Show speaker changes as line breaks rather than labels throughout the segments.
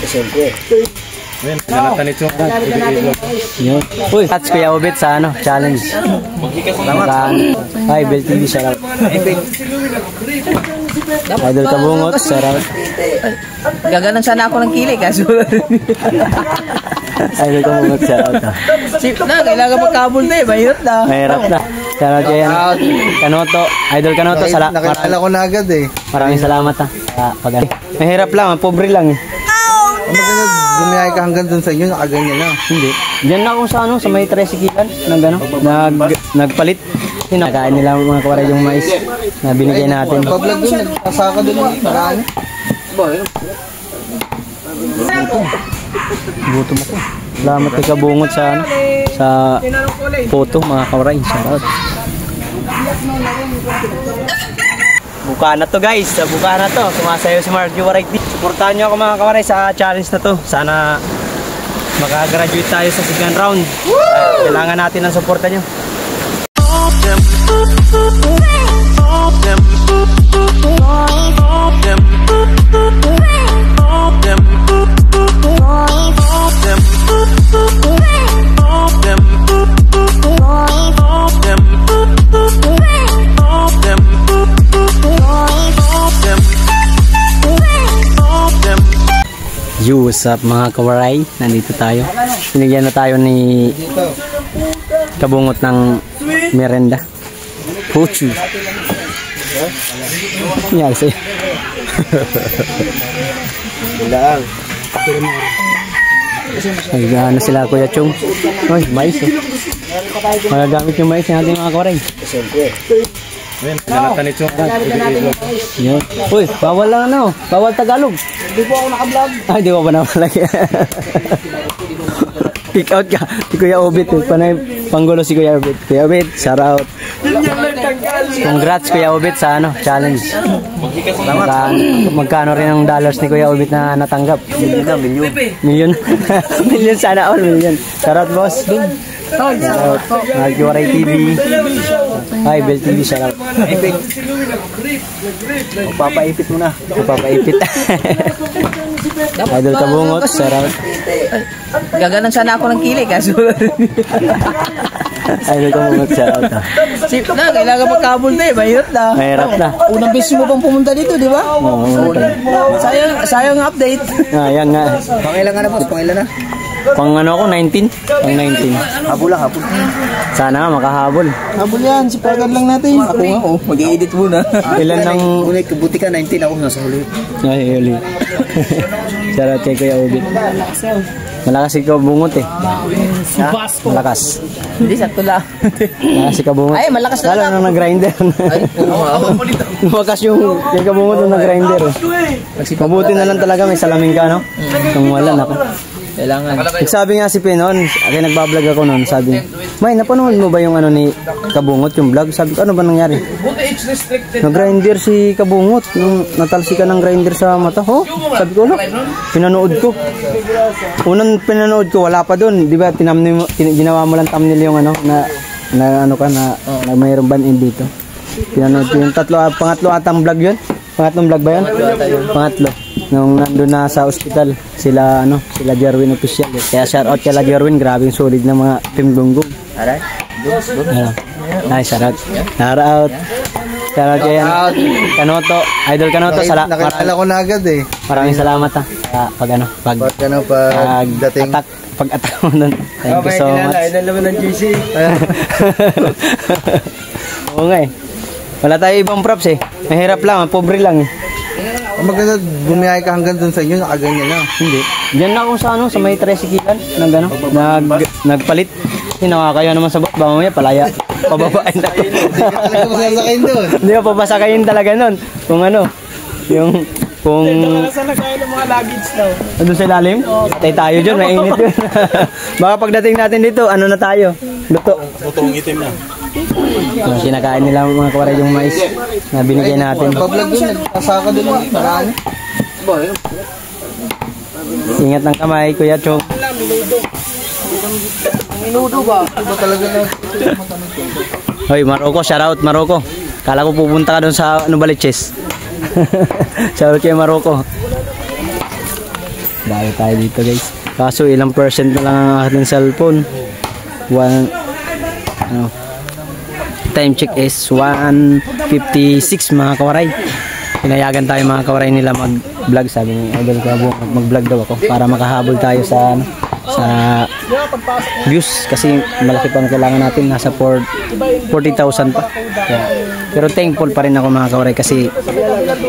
Siyempre.
Ayun, ganatan ito.
Yun. Uy, catch Kuya Obet sa ano, challenge. Hi, Bell TV, shout out. Idol Kabungot, shout out.
Gaganon sana ako ng kilig, kaso
Idol Kabungot, shout out.
sip na, kailangan magkabol na eh, mahirap na.
Mahirap na. Shout out kayo. Kanoto, Idol Kanoto,
Nakilala ko na agad eh.
maraming salamat ha. Mahirap lang, pobre lang eh.
Bumiyay ka hanggang dun sa inyo, nakaganyan na.
Hindi. Diyan na ako sa ano, sa may tricycle ng gano, nagpalit. Nakain nila mga kawaray yung mais na binigay natin.
Pag-vlog dun, nagsasaka dun yung marami.
Gutom ako. Salamat kay Kabungot sa ano, sa photo mga kawaray. Salamat. Buka na to guys, buka na to. Sumasayo si Mark Variety. Suportahan nyo ako mga kawaray sa challenge na to. Sana makagraduate tayo sa second round. Kailangan natin ng suporta nyo. What's up mga kawaray, nandito tayo. Binigyan na tayo ni Kabungot ng merenda. Puchu. Yan sa'yo. Nagano sila Kuya Chong. Uy, mais eh. Magagamit yung mais natin mga kawaray.
Ayun, ganatan ito.
Yun. Uy, bawal lang ano, bawal Tagalog.
Hindi po ako naka-vlog.
Ay, di ko pa naman Pick out ka. Si Kuya Obet. Panay panggulo si Kuya Obet. Kuya Obet, shout out. Congrats Kuya Obet sa ano, challenge. Magkano rin ang dollars ni Kuya Obet na natanggap? Milyon. Milyon. Milyon sana all, milyon. Shout out boss. Shout out. Nag-Waray TV. Hi, Bell TV, shout out.
Papaipit mo na.
Papaipit. Idol Kabungot, shout out.
Gaganon sana ako ng kilig, kaso
Idol Kabungot, shout out.
sip na, kailangan magkabol na eh, mahirap na.
Mahirap na.
Unang beses mo pang pumunta dito, di ba?
Oo.
Sayang update.
Yan nga.
Pangilan nga na boss, pangilan na.
Pang ano ako, 19? Pang 19.
Habol lang, habol.
Sana nga makahabol.
Habol yan, sipagan lang natin. Ako nga oh, mag-i-edit muna.
Ilan ng...
Unay, kabuti ka, 19 ako nasa huli.
Ay, uli. Sarap kay Kuya Obet. Malakas si Kabungot eh. Malakas.
Hindi, sakto lang.
Malakas si Kabungot.
Ay, malakas na
lalo nang nag-grinder. Lumakas yung Kabungot nung nag-grinder. Mabuti na lang talaga may salamin ka, no? Kung wala, nako.
Kailangan.
Sabi nga si Pinon, kaya nagbablog ako noon, sabi, May, napanood mo ba yung ano ni Kabungot, yung vlog? Sabi ko, ano ba nangyari? Nag-grinder si Kabungot, nung natalsikan ng grinder sa mata. Oh, sabi ko, pinanood ko. Unang pinanood ko, wala pa doon. Di ba, ginawa mo lang thumbnail yung ano, na ano ka, na mayroong ban-in dito. Pinanood ko yung pangatlo atang vlog yun. Pangatlong vlog ba yun? Pangatlo. Nung nandun na sa ospital, sila Jerwin official. Kaya shout out kay Jerwin, grabing solid na mga team gunggong.
Alright.
Ay, shout out. Shout out. Shout out kay Kanoto, Idol Kanoto.
Nakilala ko na agad eh.
Maraming salamat ha. Pag-attack mo nun. Thank you so much.
Idol naman ng GC.
Oo nga eh. Wala tayo ibang props eh. Mahirap lang, pobre lang eh.
Maganda, bumiyay ka hanggang dun sa inyo, nakaganyan na.
Hindi. Diyan na ako sa ano, sa may tricycle ng gano, nagpalit. Nakakaya naman sa bot, ba mamaya palaya. Pababain na.
Masasakayin doon.
Hindi ko papasakayin talaga nun. Kung ano, kung...
Saan na kayo ng mga luggage daw?
Doon sa ilalim? Patay tayo dyan, mainit yun. Baka pagdating natin dito, ano na tayo? Luto.
Lutong itim na.
Kinakain nila mga kawaray yung mais na binigay natin.
Pag-vlog dun, nagsasaka dun yung marami.
Ingat ng kamay, Kuya Chong.
Minudo ba?
Iba talaga na.
Hoy, Maroko, shout out Maroko. Kala ko pupunta ka doon sa ano Baliches. Shout out kay Maroko. Dahil tayo dito guys. Kaso ilang percent na lang ang ating cellphone. Time check is 1:56 mga kawaray. Pinayagan tayo mga kawaray nila mag-vlog. Sabi ni Idol Kabong mag-vlog daw ako para makahabol tayo sa views kasi malaki pa ang kailangan natin, nasa 40,000 pa. Pero thankful pa rin ako mga kawaray kasi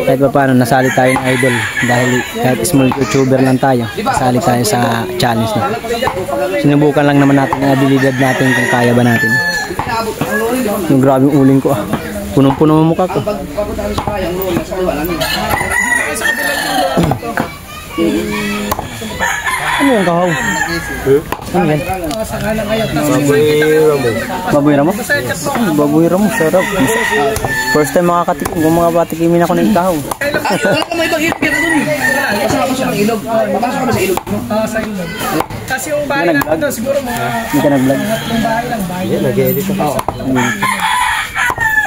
kahit pa paano nasali tayo ng Idol dahil kahit small YouTuber lang tayo, nasali tayo sa challenge na. Sinubukan lang naman natin ang abilidad natin kung kaya ba natin. Yung grabe yung uling ko punong-puno ang mukha ko. Ano yung kahaw? Ano yan? Baboy ramo? Baboy ramo, sarap. First time makakatikim kung mga patikimin ako ng kahaw.
Kasi yung bahay na ito siguro mga...
Hindi ka nag-vlog?
Nag-edit ako.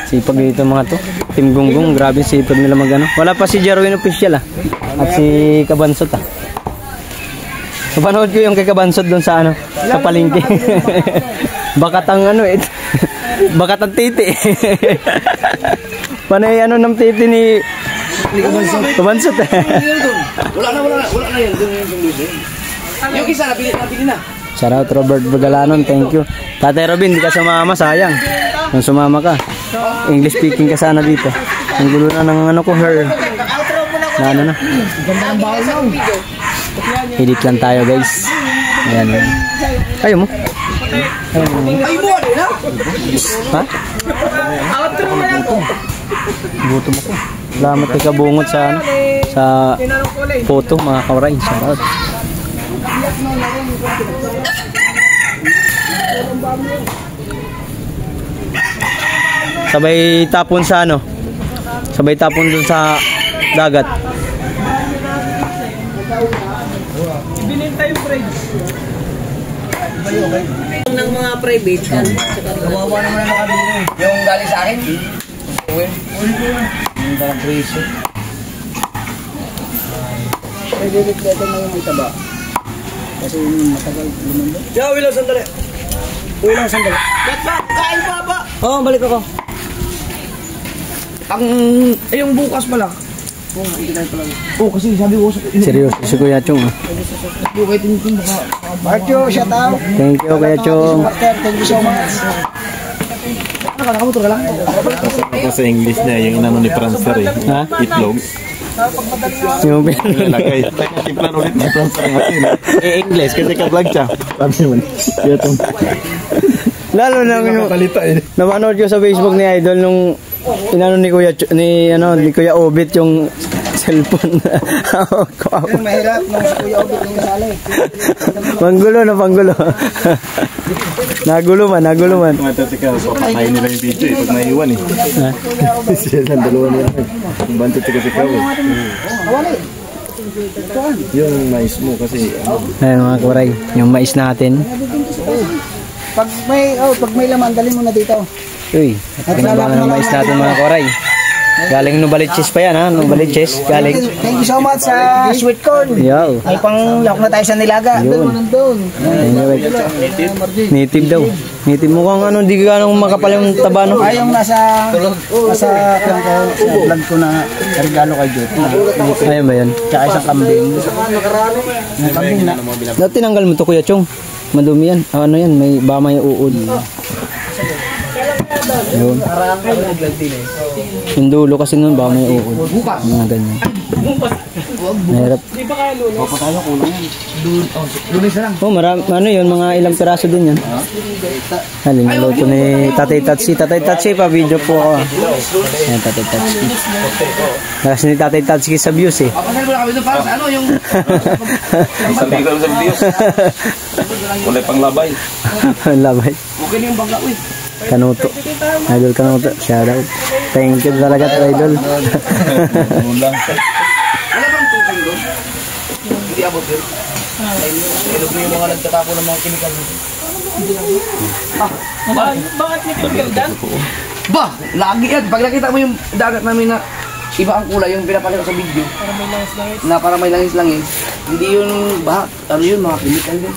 Sipag dito mga to. Team Gunggong, grabe sipag nila magano. Wala pa si Jarwin official at si Kabansot Napanood ko yung kay Kabansot doon sa sa palengke. Bakat ang bakat ang titi. Panay ng titi ni Kabansot.
Wala na yan. Yung isa napili na.
Shout out Robert Bagalanon, thank you. Tatay Robin, di ka sumama, sayang. Kung sumama ka, English speaking ka sana dito. Ang gulo na ng her. Na. Edit lang tayo guys. Ayan. Ayaw mo?
Ay mo na.
Ha? Gutom ako. Salamat kay Kabungot sa photo mga kawaray. Shout out. Sabay tapon sa sabay tapon dun sa dagat.
Binenta yung friends. Ng mga private yan. Kawawa naman na nakabili. Yung galing sa akin? Yung dalang preso. Pwede better na yung itaba. Kasi yung matagal lumanda. Yo, Willow, sandali. Willow, sandali. Kain pa ba? Oo, balik ako. Yung bukas pala. Oo, kasi sabi ko.
Seryoso si Kuya Chong.
Marcho, shout out.
Thank you Kuya Chong.
Thank you so much. Nakamotor ka lang?
Ako sa English niya, yung inano ni Prancer
Ha?
Itlog.
Yung
Nilagay. Tiplan ulit ni Prancer ngayon. English kasi ka-vlog siya. Sabi naman. Yatong.
lalo na napanood ko sa Facebook ni Idol nung inano ni Kuya Obit yung cellphone.
Mahirap nung si Kuya Obit yung nasali.
Panggulo. Nagulo man.
Tumatatikaw. Papakain nila yung video pag naiwan Siya lang dalawa niya. Kung bantot ka si Kawo. Yung mais mo kasi
Ayun mga kuray, yung mais natin.
Pag may laman, dalhin mo na dito.
Uy, pinabangan ng mais natin mga kuray. Galing Nubaliches pa yan Nubaliches, galing.
Thank you so much sa sweet corn.
Yo.
Ay pang lawak na tayo sa nilaga. Doon.
Anyway, native daw. Native mukhang di ka makapal yung taba
Ay yung nasa vlog ko na regalo kay Jot.
Ayun ba yan?
Tsaka isang kambing. Kambing na.
Dati tinanggal mo to Kuya Chong. Madumi yan. Ano yan? May uod. Yun. Yung dulo kasi nun baka may uod. Mga ganyan. Mahirap. Marami, yun, mga ilang piraso din yan. Halin, naluto ni Tatay Tatsi. Tatay Tatsi, pa-video po ako. Ayan, Tatay Tatsi. Kasi ni Tatay Tatsi sa views
Papasan mo na kami doon para sa yung...
sabi ko sa videos. Wala pang labay.
Labay.
Okay na yung bagla, uy.
Kanuto. Idol Kanuto. Shout out. Thank you talaga Idol.
Wala
bang tungkol doon? Hindi abot yun. Ilog mo yung mga nagtatapo ng mga chemical. Bakit may chemical dyan? Ba, lagi yan. Pag nakita mo yung dagat namin na iba ang kulay, yung pinapalito sa video. Para may langis-langis. Hindi yun bak, ano yun, mga chemical yun.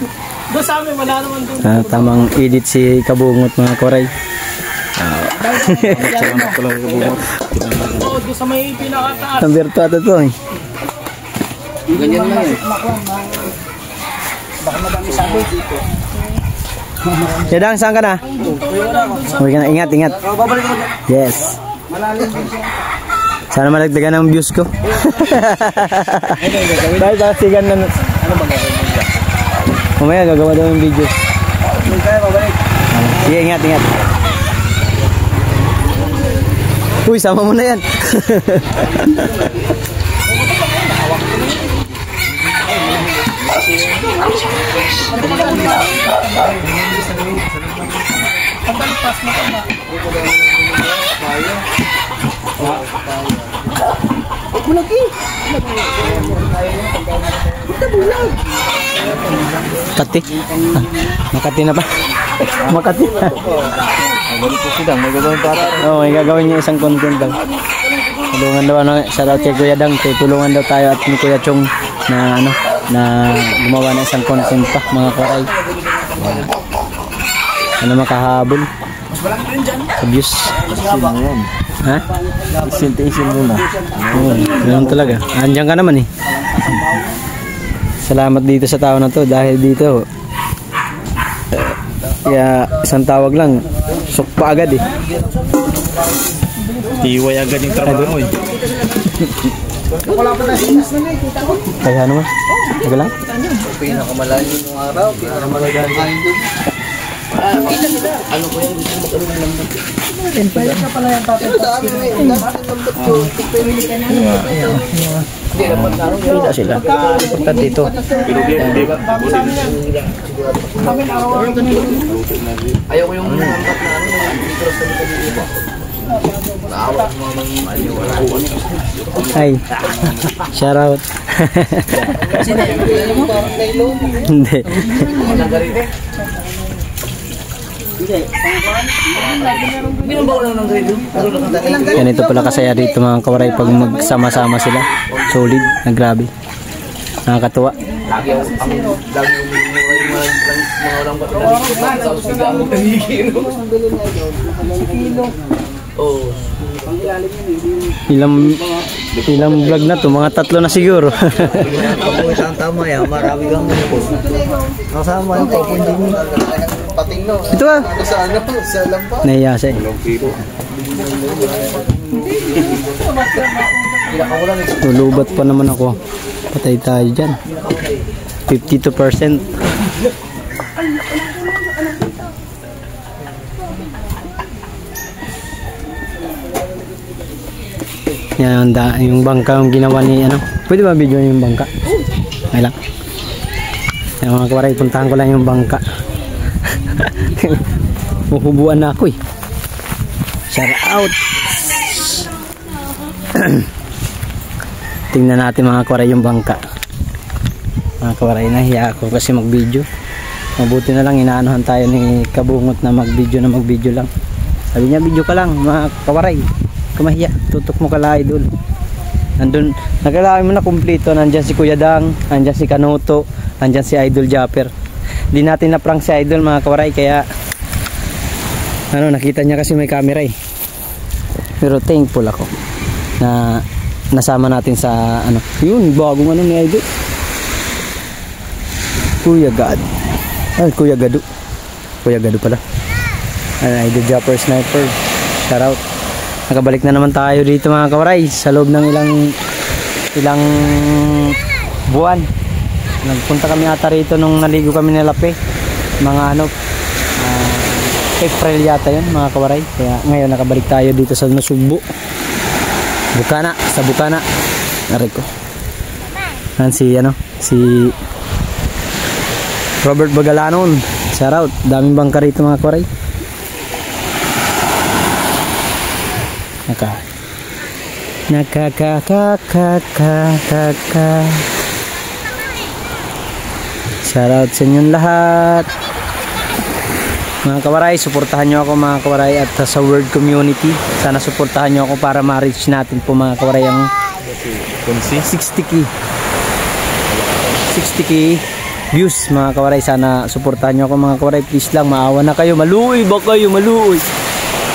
Doon sa amin, wala naman doon.
Tamang edit si Kabungot mga koray.
Salamat pala kay Kabungot.
Oo, doon sa may pinakataas.
Ang birtuat ito eh.
Ganyan lang eh. Baka madami sabi dito.
Yadang, saan ka na? Huwag ka na, ingat, ingat.
Babalik ko na.
Yes.
Malalim din siya.
Sana malagdagan ng views ko. Dahil pasigan na.
Ano bang gagawin mo dyan?
Mamaya gagawa daw yung video.
Huwag kaya babalik.
Sige, ingat, ingat. Uy, sama mo na yan.
Bulag eh. Bulag.
Makati. Makati na pa. Makati na.
Ganun po sidang, may gagawin pa ata.
Oo, may gagawin niya isang content daw. Tulungan daw, ano, shoutout kay Kuya Dang. Tulungan daw tayo at ni Kuya Chong na, ano, na gumawa ng isang content pa, mga karay. Ano makahabol? Sa views.
Sino yan?
Ha?
Isin mo na.
Oo, ganun talaga. Andiyan ka naman eh. Salamat dito sa tao na to dahil dito kaya isang tawag lang sukpa agad eh.
Tiway agad yung trabaho mo eh.
Kaya ano man? Taga lang?
Pinakamalayo ng araw, pinakamalayo ng doon. Ano ko yung gusto mo ng lambot? Pwede ka pala yung tatay. Pero sa amin eh, dapat yung lambot ko. Hindi naman naroon.
Kita sila. Punta dito.
Ayaw ko yung lambat na ano, dito sa likod ng iba. Naawa ko mga maniwala.
Hi. Shout out.
Sino yan? Alam mo, parang nailo.
Hindi.
Nagarite. Hindi mo ba ulang ng grade?
Ganito pala kasaya dito mga kawaray pag magsama-sama sila. Solid. Grabe. Nakakatuwa.
Lagi ang mga walang ba't sa usiga mo kanigino. Oo.
Ilang vlog na to, mga 3 na siguro.
Isang tama yan, marami kang po. Kasama yung papundi mo.
Pating no.
Ito ah.
Sa ano? Sa lambat.
Nahiya siya eh. Lulubat pa naman ako. Patay tayo dyan. 52%. Yan, yung bangka yung ginawa ni ano. Pwede ba video yung bangka? Ay lang. Yan mga kawaray, puntahan ko lang yung bangka. Mahubuan na ako eh. Shout out. Tingnan natin mga kawaray yung bangka. Mga kawaray, nahiya ako kasi mag video. Mabuti na lang inaanuhan tayo ni Kabungot na mag video lang. Sabi niya video ka lang mga kawaray. Kumahiya, tutok mo kala idol. Nandun, naglalaki mo na kumpleto. Nandyan si Kuya Dang, nandyan si Kanoto, nandyan si Idol Japper. Di natin na-prank si Idol mga kawaray, kaya ano, nakita niya kasi may camera eh. Pero thankful ako na nasama natin sa ano, yun, bagong ano ni Idol. Kuya God. Ay, Kuya Gado. Kuya Gado pala. Idol Japper Sniper. Shout out. Nakabalik na naman tayo dito mga kawaray sa loob ng ilang buwan. Nagpunta kami ata rito nung naligo kami ng Lape. Mga ano, April yata yun mga kawaray. Kaya ngayon nakabalik tayo dito sa Nasugbo. Bukana, sa Bukana. Aray ko. Yan si si Robert Bagalanon. Shout out. Daming bangka rito mga kawaray. Shoutout sa inyong lahat mga kawaray, suportahan nyo ako mga kawaray at sa World Community, sana suportahan nyo ako para ma-reach natin po mga kawaray ang 60k. 60k views mga kawaray. Sana suportahan nyo ako mga kawaray. Please lang, maawa na kayo. Maluoy ba kayo? Maluoy.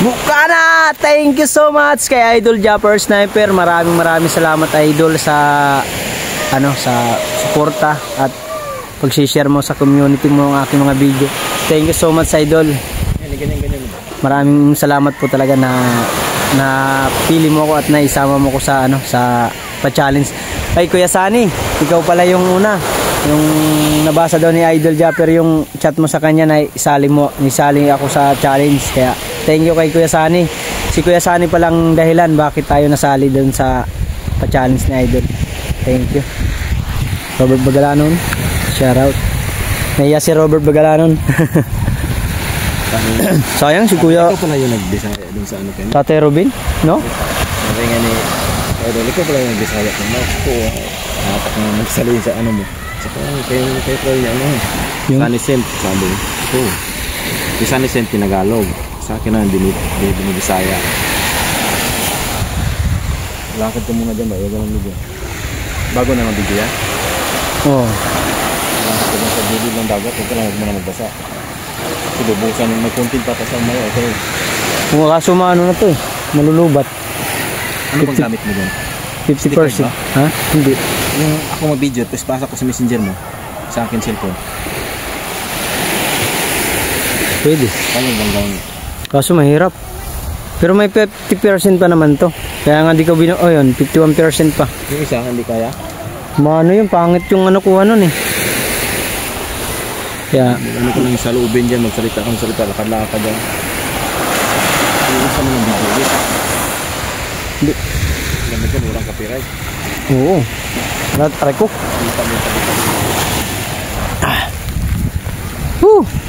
Mukha na! Thank you so much kay Idol Japper Sniper. Maraming salamat Idol sa sa suporta at pag-share mo sa community mo ang aking mga video. Thank you so much Idol. Maraming salamat po talaga na pili mo ko at naisama mo ko sa sa pa-challenge. Ay Kuya Sunny, ikaw pala yung una. Yung nabasa daw ni Idol Japper yung chat mo sa kanya na isali ako sa challenge. Kaya thank you kay Kuya Sunny. Si Kuya Sunny palang dahilan bakit tayo nasali doon sa pa-challenge ni Idol. Thank you. Robert Bagalanon, shout out. Naiya si Robert Bagalanon. Sayang si Kuya.
Ikaw pala yung nag-Bisaya dun sa ano kayo?
Tate Robin, no?
Sabi nga ni Idol, ikaw pala yung nag-Bisaya ko. Napak na magsalin sa ano mo. Sa kayo Troy niya ano. Sunny Cent, sabi. Ito. Si Sunny Cent Tinagalog. Sa akin na binibisaya. Lakad ka muna dyan ba? Huwag naman video. Bago na mag-video yan?
Oo.
Lakad ka dyan sa video ng dagat. Huwag ka lang muna magbasa. Kasi bubusan yung may content pa sa mga ito.
Kung makasumano na to malulubat.
Ano pang gamit mo dyan?
50%. Ha? Hindi.
Yung ako mag-video, tapos pasok ko sa messenger mo. Sa akin cellphone.
Pwede.
Paano bang gawin?
Kaso mahirap. Pero may 50% pa naman to. Kaya nga di ko yun, 51% pa.
Yung isa, hindi kaya?
Mano yung pangit yung ano ko ano eh. Kaya,
Ano ko lang sa loobin dyan, magsalita kang salita, lakad-lakad dyan. Yung isa mo ng video,
hindi.
gamit ka, walang copyright.
Oo. Try ko.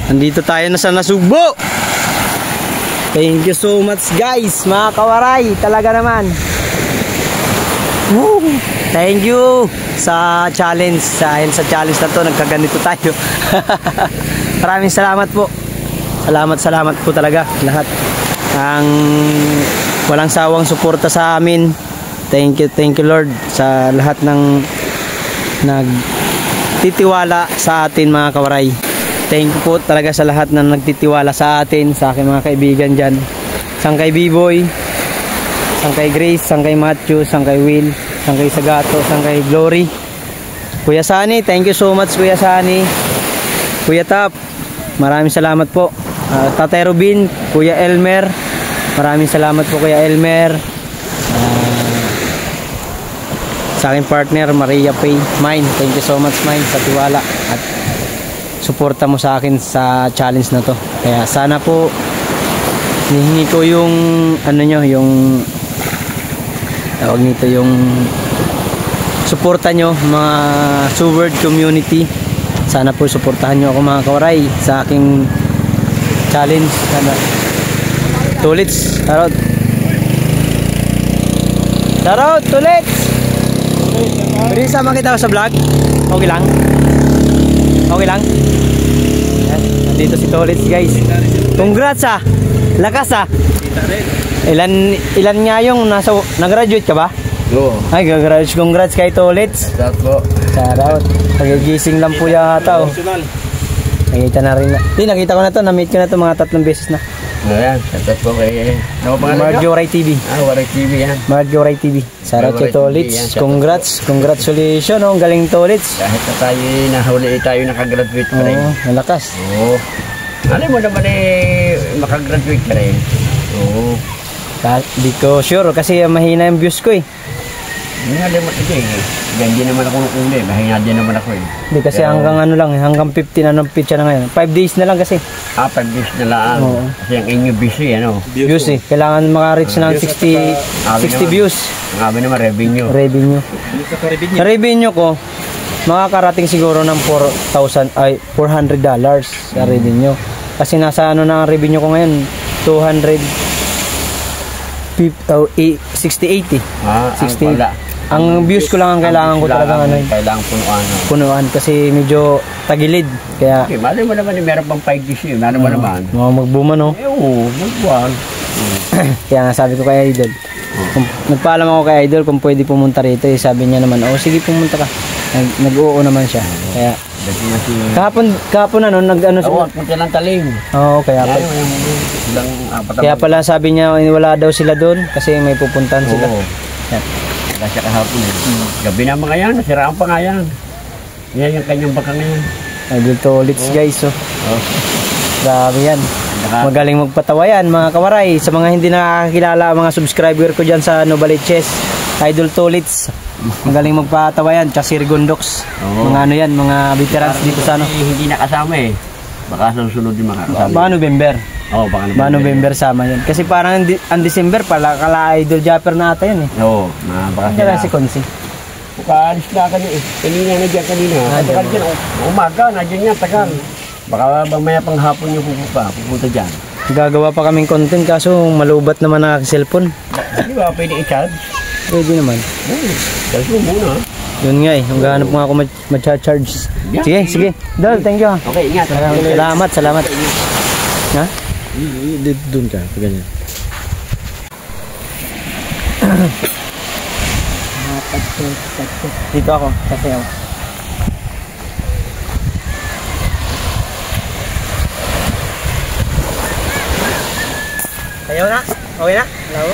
Nandito tayo na sa Nasugbo. Thank you so much guys, mga kawaray. Talaga naman. Woo! Thank you sa challenge. Dahil sa challenge na to, nagkaganito tayo. Maraming salamat po. Salamat po talaga lahat. Ang walang sawang suporta sa amin. Thank you Lord sa lahat ng nagtitiwala sa atin mga kawaray. Thank you po talaga sa lahat na nagtitiwala sa atin, sa aking mga kaibigan dyan. Sang kay B-Boy, sang kay Grace, sang kay Matthew, sang kay Will, sang kay Sagato, sang kay Glory. Kuya Sunny, thank you so much Kuya Sunny. Kuya Tap, maraming salamat po. Tatay Robin, Kuya Elmer, maraming salamat po Kuya Elmer. Sa aking partner Maria Pay, Mine, thank you so much Mine sa tiwala at suporta mo sa akin sa challenge na to. Kaya sana po hihingi ko yung yung tawag nito, yung suporta nyo mga Suword community. Sana po suportahan nyo ako mga kawaray sa aking challenge. Sana Tulits, Tarot Tulits. Pwede sama kita sa vlog? Okay lang? Okay lang? Yan. Nandito si Tulits guys. Congrats lakas Ilan nga yung nag-graduate ka ba?
Oo.
Ay, congrats kay Tulits.
Shout out.
Shout out. Nagigising lang po yata Nakita na rin nakita ko na to, na-meet ko na to mga 3 beses na.
Ayan, shout out po kay
Marjo Ray TV.
Waray TV yan.
Marjo Ray TV. Shout out kay Tulits. Congratulations, ang galing Tulits.
Kahit na tayo nahuli tayo nakagraduate pa rin.
Malakas.
Oo. Alam mo naman makagraduate ka rin. Oo.
Di ko sure kasi mahina yung views ko
Alam mo ito Hindi naman ako nukuli. Mahinga din naman ako
Di kasi hanggang hanggang 15 pitcha na ngayon. 5 days na lang kasi.
5 days na lang.
Oo.
Kasi ang inyo busy
Views kailangan maka-reach ng 60 views.
Ang naman revenue.
Revenue ko makakarating siguro ng $400 sa revenue. Kasi nasa na ang revenue ko ngayon 60-80. 60. Ang views ko lang ang kailangan ko talaga
kailangan
punuan kasi medyo tagilid kaya
mali mo naman meron pang 5 days mali mo naman
magbuman
oo magbuwan
kaya nga sabi ko kay Idol nagpaalam ako kay Idol kung pwede pumunta rito sabi niya naman sige pumunta ka Nag-oo naman siya. Kaya kahapon ano nag-ano
Tawag mo lang talim.
Oo, kaya pala.
Ilang apat
Kaya pala sabi niya wala daw sila doon kasi may pupuntahan sila.
Oo.
Yan.
Wala siya kahapon eh. Gabi na mga yan, nasiraan pa nga yan. Yan yung kanyang baka ngayon.
Idol Tolits guys, oh. Grabe yan. Magaling magpatawa yan mga kawaray. Sa mga hindi nakakilala, mga subscriber ko dyan sa Novaliches, Idol Tolits. Magaling magpatawa yan. Chasir Gondox. Mga ano yan, mga veterans dito sa ano.
Hindi nakasama eh. Baka sa susunod yung makakasama.
Ba November?
Oo, baka
November sama yan. Kasi parang ang December pala kala Idol Japper na ata yun eh.
Oo, baka
Kaya si Konsi.
Pagkaalis na kanya eh. Kanina na dyan kanina. Tagal dyan. Umaga na dyan yan, tagal. Baka mamaya pang hapon yung pupunta dyan.
Gagawa pa kaming content kaso malubat naman na cellphone.
Di ba pwede i-charge?
Pwede naman.
Charge mo muna.
Yun nga eh. Hangganap nga ako mag-charge. Sige. Dol, thank you.
Okay, ingat.
Salamat. Ha?
Doon ka, ganyan.
Dito ako, kasi ako. Ayaw na? Okay na? Hello?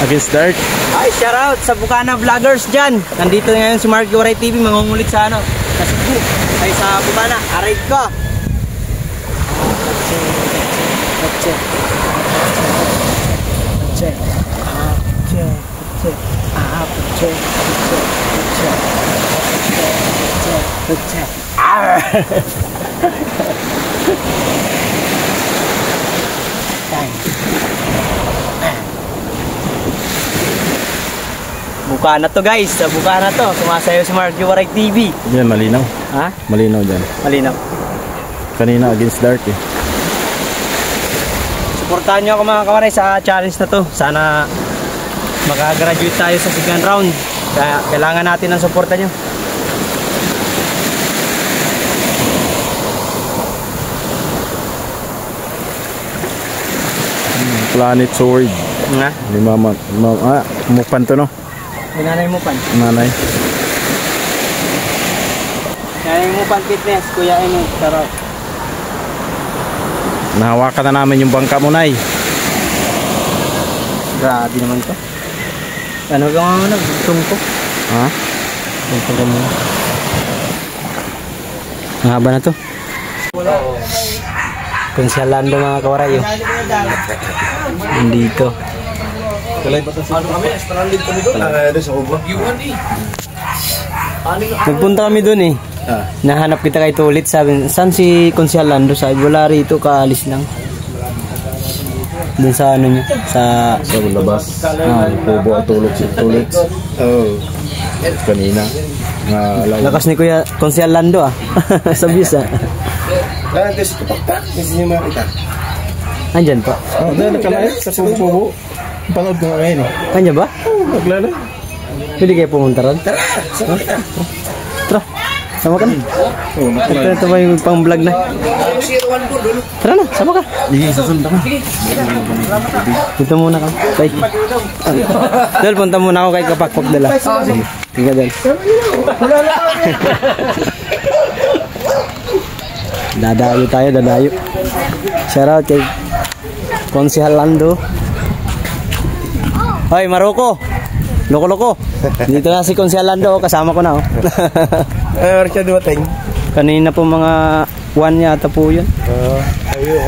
Against Dark.
Ay, shout out sa Bukana Vloggers dyan. Nandito ngayon si Mark Yoray TV, mangungulit sa ano. Sa Cebu. Ay, sa Bukana. Aray ko. Bukana to guys, sa Bukana to. Sumasayo si Mark Yoray TV.
Yan, malinaw.
Ha?
Malinaw dyan.
Malinaw.
Kanina Against Dark eh.
Suportahan nyo ako mga kawaray sa challenge na to. Sana makagraduate tayo sa second round. Kaya kailangan natin ng suporta nyo.
Planet Sword.
Nga?
Ni mama. Mukpan to no?
May nanay mo pan.
Nanay.
Nanay mo pan fitness. Kuya Eno. Sarap.
Nahawakan na namin yung bangka mo, Nay.
Grabe naman to. Ano ka nga nagtong ko?
Ha?
Ito ka muna. Mahaba na to. Konsyalando mga kawaray yun. Nandito. Nagpunta kami dun eh. Nahanap kita kay Tulit. Sabi, saan si Konsyalando? Sabi, wala rito, kaalis lang. Dun sa ano niya? Sa
labas. Kubo at Tulit. Oh. Kanina.
lakas ni Kuya Konsyalando ah. Sabis ah.
Kasi kapagta, kasi niyo makita.
Andyan pa.
Dahil nakalait sa kubo. Panood ko nga ngayon eh.
Andyan ba?
Naglalay.
Pwede kayo pumunta ron? Tara. Sama ka na. Ito ba yung pang vlog na? Tara na, sama ka.
Sige, sasunod ako.
Dito muna ka. Bye. Dal, punta muna ako kay Kapakpak dala. Sige. Tingnan Dal. Dadayo tayo, dadayo. Shoutout kay Konsehal Lando. Hoy, Maroko. Loko-loko. Dito na si Konsehal Lando, kasama ko na oh.
Siya dumating.
Kanina po mga 1 yata po yun.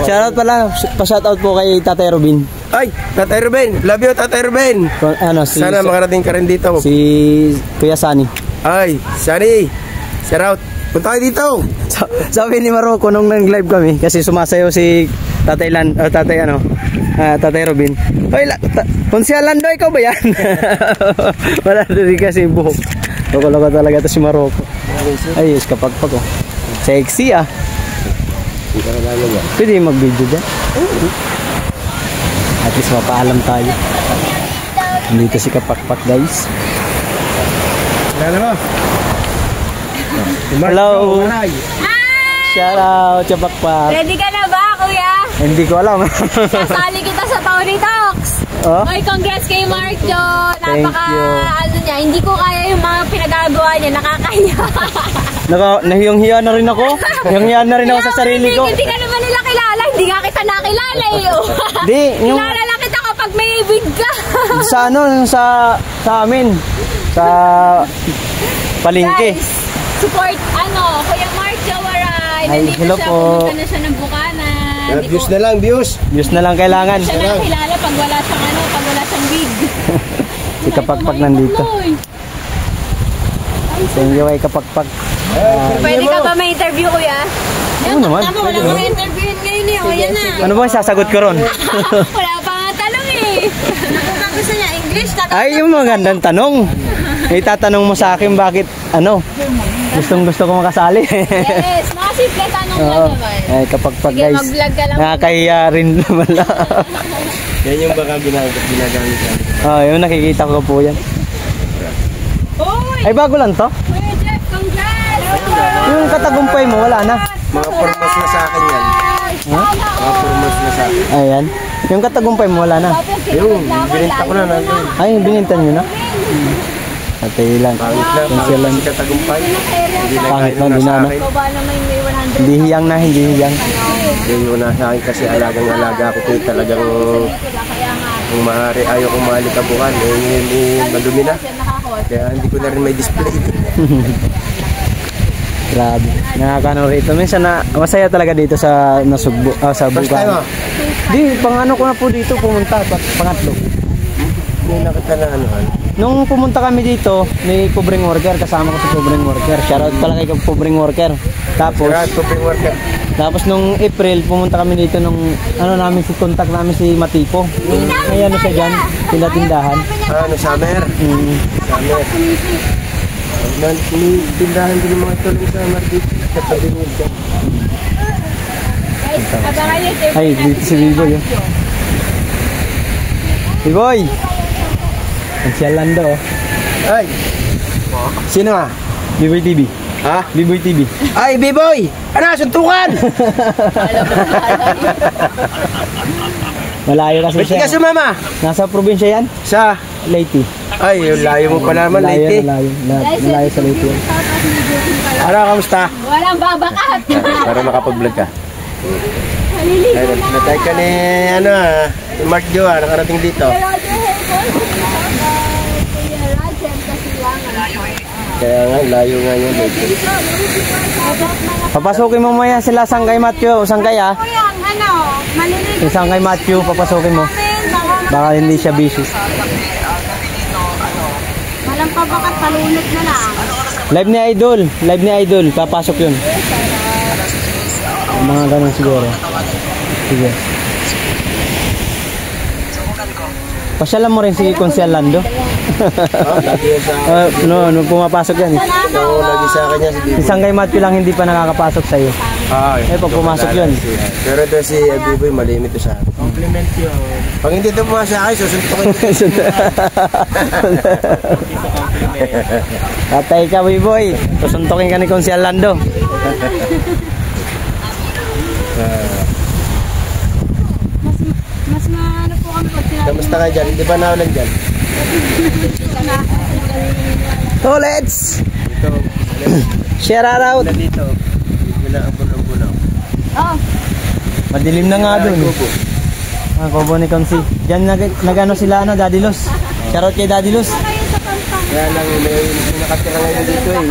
Shoutout pala, pa-shoutout po kay Tatay Robin.
Ay, Tatay Ruben. Love you, Tatay Ruben.
Ano, si,
Sana makarating ka rin dito.
si Kuya Sani.
Ay, Sunny. Shout out. Punta kayo dito.
Sabi ni Maroko nung nag-live kami, kasi sumasayaw si Tatay Tatay Robin. Hoy, Konsehal Lando, ikaw ba yan? Wala rin kasi buhok. Loko-loko talaga ito si Maroko. Ay, yes, kapagpag oh. Sexy ah. Pwede mag-video dyan. At least mapaalam tayo. Dito si Kapakpak guys. Hello. Shout out Kapakpak.
Ready ka na ba, kuya?
Hindi ko alam.
Sasali kita sa Tony Talks.
Oh?
Oy, congrats kay Mark Jo.
Thank you.
Ano niya, hindi ko kaya yung mga pinagagawa niya, nakakahiya.
Nahiyang-hiya na rin ako. Nahiyang-hiya na rin ako sa sarili ko.
Hindi ka naman nila kilala, hindi nga kita nakilala eh.
Di, yung
Kilala lang kita kapag may wig ka.
sa ano, sa amin, sa palengke.
Guys, support, Kuya Mark Jawaray.
Ay,
Nandito
hello
siya,
po.
pumunta na siya ng Bukanan.
Views na lang, views.
Views na lang kailangan.
Siya na kilala pag wala siyang wig.
Si Kapagpag nandito. Thank you kay Kapagpag.
Pwede ka ba may interview, Kuya?
Oo naman.
Tama, wala mga interviewin ngayon eh. O, yan na.
Ano ba ang sasagot ko ron?
Wala pa nga tanong eh. Ano gusto niya? English?
Ay, yung magandang tanong. Itatanong mo sa akin bakit, gustong gusto ko makasali.
Yes, mga simple tanong lang
Oo.
naman.
Ay, Kapagpag
Sige,
guys.
mag-vlog ka lang.
Nakakahiya rin naman lang.
Yan yung baka ginagamit yan.
Yung nakikita ko po yan.
Uy!
Ay, bago lang to.
Kuya Jeff, congrats!
Yung katagumpay mo, wala na.
Mga formas na sa akin yan. Mga formas na sa akin.
Ayan. Yung katagumpay mo, wala na.
Yung, binenta ko na nandun.
Ay, binintan nyo na. Atay lang.
Pangit lang,
Cancel lang.
si Katagumpay. Hindi na
Pangit lang,
kayo
di na,
sa
ano.
akin.
Baba naman may 100.
Hindi hiyang na, hindi hiyang.
Hindi yun na sa akin kasi alagang-alaga ako kayo talagang
Kaya nga,
kung maaari ayaw kong malikabukan. Hindi madumi na.
siya nakakuha.
Kaya hindi ko na rin may display.
Grabe. Nakakano rito. Minsan na masaya talaga dito sa Nasugbo, sa
First time
Bugan. Di, pang ano ko na po dito pumunta, pangatlo.
Hindi na kita na anuhan.
Nung pumunta kami dito, may covering worker, kasama ko si covering worker. Shoutout pala kay covering worker.
Sira, super worker.
Tapos nung April, pumunta kami dito nung namin contact namin si Matipo. Yung may ano siya dyan, tindahan.
Ano, summer? Summer. Tindahan din yung mga tulong sa Margit. Katabi mo dyan.
Guys, abangan niyo.
Ay, dito si Biboy. Biboy! Ang siya Lando.
Ay! Sino nga?
Biboy TV.
Ha?
Biboy TV.
Ay, B-boy! Ano, suntukan!
Malayo kasi
Ba't ka
siya.
sumama?
Nasa probinsya yan?
Sa?
Leyte.
Ay, yung layo mo pala naman, Leyte.
Malayo sa Leyte.
Ano, kamusta?
Walang babakat.
Para makapag-vlog ka.
Maliligo
Ay,
na.
natay ka ni, ni Mark Jo, nakarating dito.
Kuya Roger Helcon. Kuya Roger Kasilangan.
Kaya nga, layo nga yun. Leyte.
Papasukin mo maya sila Sangkay Matthew. Sangkay
Kuya, maliligo.
Si Sangkay Matthew, papasukin mo. Baka hindi siya busy.
Walang pabakat, palunod na lang.
Live ni Idol. Live ni Idol. Papasok yun. Mga ganun siguro. Sige. Pasyalan mo rin si Consial Lando.
Lagi yan sa
Nung pumapasok yan.
So, lagi sa kanya si
Si Sangkay Matthew lang hindi pa nakakapasok sa'yo.
Biboy.
Pag pumasok yun.
Pero ito si B-boy, malimit to sa akin. Compliment yun. Pag hindi ito pumasok sa akin, susuntukin ko.
Tatay ka, Biboy. Tusuntokin ka ni Consial Lando.
Mas maano po kami pag sinabi.
Kamusta ka dyan? Hindi ba naulan dyan?
Tolets!
Dito.
Share out!
Dito. Wala ang bunaw-bunaw.
Oh,
Madilim na nga doon. Ang kubo ni Consi. Diyan nagano sila Daddy Los. Shoutout kay Daddy Los.
Kaya lang, may nakatira ngayon dito yung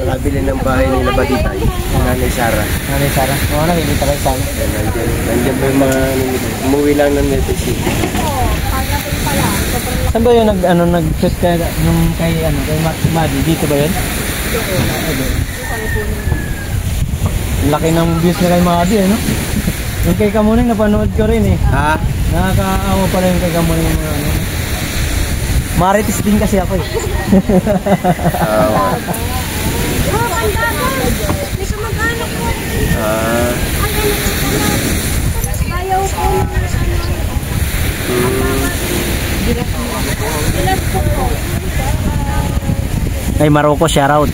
nabili ng bahay nila Baditay. Nanay Sara.
Nanay Sara. Oo, nakikita kayo sana.
Nandiyan ba yung mga umuwi lang ng Metro City.
Saan ba yun nag-shoot kay Madi? Dito ba yun? Laki ng views na kay Madi, no? Yung kay Kamuning napanood ko rin eh.
Ha?
Nakakaawa pala yung kay Kamuning yung Marites din kasi ako eh.
ayaw ko.
Ay, Maroko, shoutout.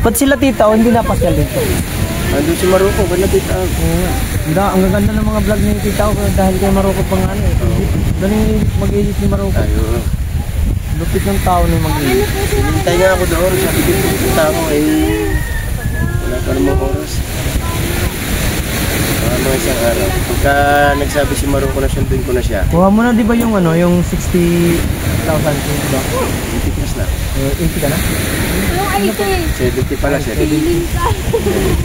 Ba't sila tita o hindi napasyal dito?
Andun si Maruko, ba nakita ako?
Ang gaganda ng mga vlog ni Tita ko dahil kay Maruko pang ano eh. Galing mag-edit ni Maruko.
Ayun.
Lupit ng tao na mag-edit.
Hinintay nga ako doon. Sabi ko, pupunta ako eh. Wala pa namang oras. Mga isang araw. Pagka nagsabi si Maruko na sunduin ko na siya.
Kuha mo na di ba yung ano, yung 60,000 ba?
80 plus na.
80 ka na?
Yung 80.
70 pala, 70.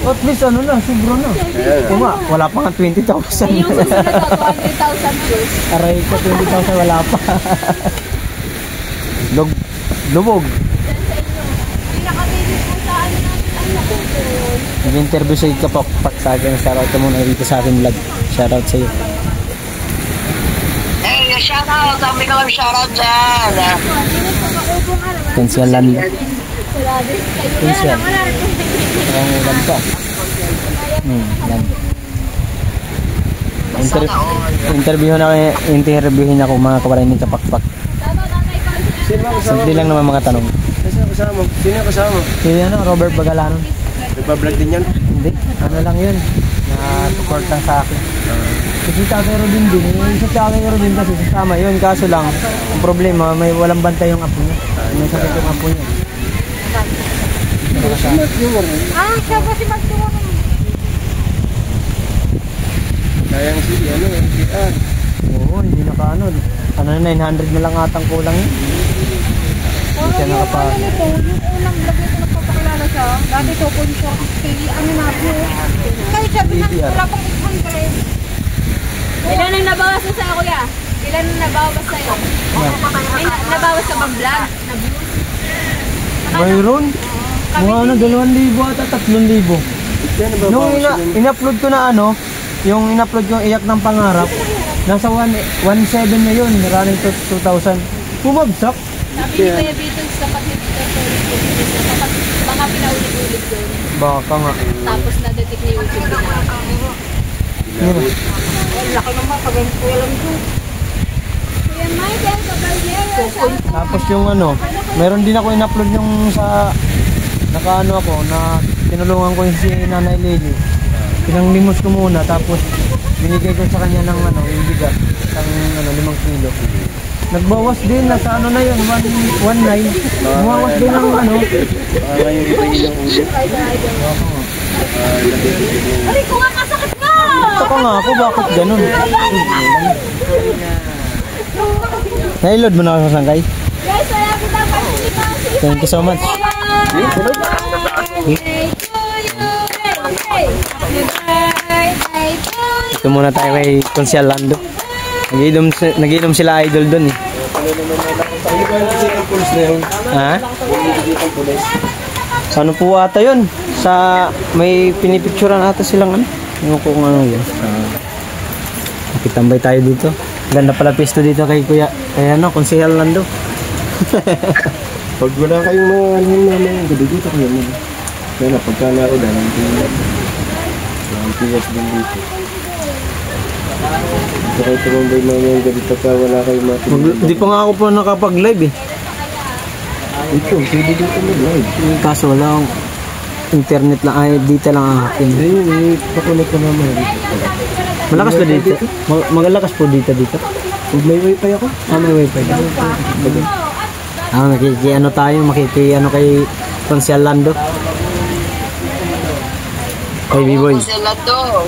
At least ano na, siguro na.
Ayan.
Kuma, wala pa nga 20,000.
Yung susunod ko, 200,000 plus.
Aray ko, 20,000 wala pa. Lubog.
Pinaka-baby po sa ano natin.
Nag-interview sa Kapakpak sa akin. Shoutout ka muna dito sa aking vlog. Shoutout sa iyo.
Hey, shoutout! Dami ka lang shoutout dyan!
Pensyalan. Pensyan. Ang ulan pa. Yan. Interviewin ako mga kabaray ni Kapakpak. Simple lang naman mga tanong.
Sino kasama? Sino kasama?
Si ano, Robert Bagalanon.
Nagpa-vlog din yan?
Hindi, ano lang yun. Na-support lang sa akin. Kasi Tatay Rodin din. Yung sa Tatay Rodin kasi sasama yun. Kaso lang, ang problema, may walang bantay yung apo niya. May sakit yung apo niya.
Siya ba si Magturo?
Kayang si ano, NCR.
Oo, hindi naka ano. Ano na, 900 na lang atang kulang yun. Hindi siya nakapasok.
Yung unang vlog nito nagpapakilala siya. Dati to, kung siya, ano na po. Kahit sabi na, wala pang 800. Ilan ang nabawas mo sa'yo, kuya? Ilan ang nabawas sa'yo? May nabawas ka bang vlog? Na views?
Mayroon? Mga ano, 2,000 at 3,000. Nung in-upload ko na ano, yung in-upload ko yung Iyak ng Pangarap, nasa 1.7 na yun, running to 2,000. Bumagsak.
Sabi ni Kuya Beatles, dapat hindi ka dapat baka pinaulit-ulit doon.
Baka nga.
Tapos na-detect ni YouTube na.
Yun.
Laki naman, pag ang kulang doon. Kuya Michael, Caballero.
Tapos yung ano, meron din ako in-upload yung sa nakaano ako na tinulungan ko yung si Nanay Lily. Pinanglimos ko muna tapos binigay ko sa kanya ng ano, yung bigat, ng 5 kilo. Nagbawas din, nasa ano na yun, 1.9. Bumawas din ng ano.
Ngayon iba yung ulo.
Aray ko nga, masakit nga!
Saka nga ako, bakit ganun? Nailod mo na ako sa sangkay?
Guys, wala kita participation.
Thank you so much. Ito muna tayo kay Konsyal Lando. Nag-inom sila idol dun eh. Ha? Sa ano po ata yun? Sa may pinipicturan ata silang ano? Yung kung ano yun. Nakitambay tayo dito. Ganda pala pisto dito kay Kuya. Kaya ano, Konsyal Lando.
Pag wala kayong mga ano naman, gabi dito kayo mo. Kaya na, pagka naroon, ang piwas din dito. Kaya tumambay mga yung gabi pagka wala kayong mga
Hindi pa nga ako po nakapag-live eh.
ito, pwede dito mag-live.
Kaso wala akong internet lang, ay dito lang ang akin.
Hindi yun, pakulit ko naman dito.
Malakas ba dito? Magalakas po dito.
Pag may wifi ako?
May wifi. Makiki-ano tayo, makiki-ano kay Konsyal Lando. Kay B-Boy.
Sila to.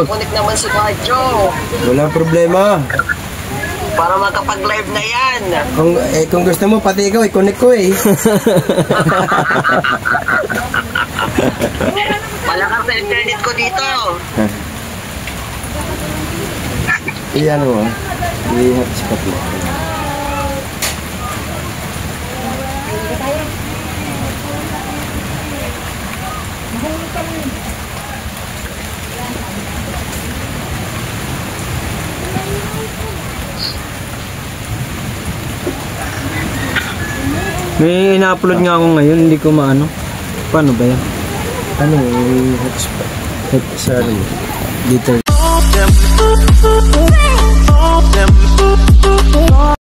Kunik naman si Kadyo.
Walang problema.
Para makapag-live na yan.
Kung gusto mo, pati ikaw, i-connect ko eh.
Malakas sa internet ko dito.
Iyan mo, i-hotspot mo.
May ina-upload nga ako ngayon, hindi ko maano. Paano ba yan?
Ano, hotspot?
Sorry. Dito.